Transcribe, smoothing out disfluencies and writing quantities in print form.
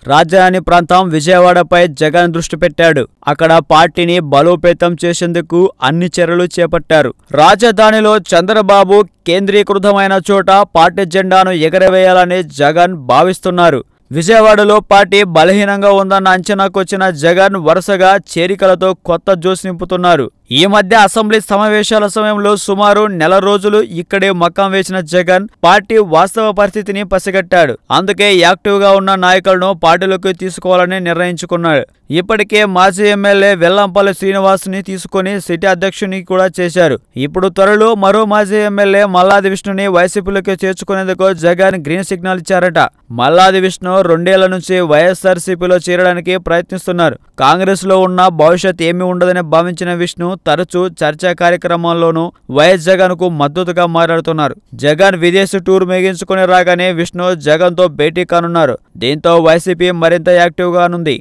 రాజధాని ప్రాంతం విజయవాడపై జగన్ దృష్టి పెట్టాడు. అక్కడ పార్టీని బలోపేతం చేసేందుకు అన్ని చర్యలు చేపట్టారు. రాజధానిలో చంద్రబాబు కేంద్రీకృతమైన చోట పార్టీ జెండాను ఎగరవేయాలని జగన్ భావిస్తున్నారు. విజయవాడలో పార్టీ బలహీనంగా ఉందన్న అంచనాకొచ్చిన జగన్ వరుసగా చేరికలతో కొత్త జోష్ నింపుతున్నారు. ఈ మధ్య అసెంబ్లీ సమావేశాల సమయంలో సుమారు నెల రోజులు ఇక్కడే మకాం వేసిన జగన్ పార్టీ వాస్తవ పరిస్థితిని పసిగట్టాడు. అందుకే యాక్టివ్ గా ఉన్న నాయకులను పార్టీలోకి తీసుకోవాలని నిర్ణయించుకున్నాడు. ఇప్పటికే మాజీ ఎమ్మెల్యే వెల్లంపల్లి శ్రీనివాస్ ని తీసుకుని సిటీ అధ్యక్షుని కూడా చేశారు. ఇప్పుడు త్వరలో మరో మాజీ ఎమ్మెల్యే మల్లాది విష్ణుని వైసీపీలోకి చేర్చుకునేందుకు జగన్ గ్రీన్ సిగ్నల్ ఇచ్చారట. మల్లాది విష్ణు 2 ఏళ్ల నుంచి వైఎస్ఆర్సీపీలో చేరడానికి ప్రయత్నిస్తున్నారు. కాంగ్రెస్ లో ఉన్న భవిష్యత్ ఏమీ ఉండదని భావించిన విష్ణు తరచూ చర్చా కార్యక్రమాల్లోనూ వైఎస్ జగన్ కు మద్దతుగా మాట్లాడుతున్నారు. జగన్ విదేశీ టూర్ ముగించుకుని రాగానే విష్ణు జగన్ తో భేటీ కానున్నారు. దీంతో వైసీపీ మరింత యాక్టివ్ గానుంది.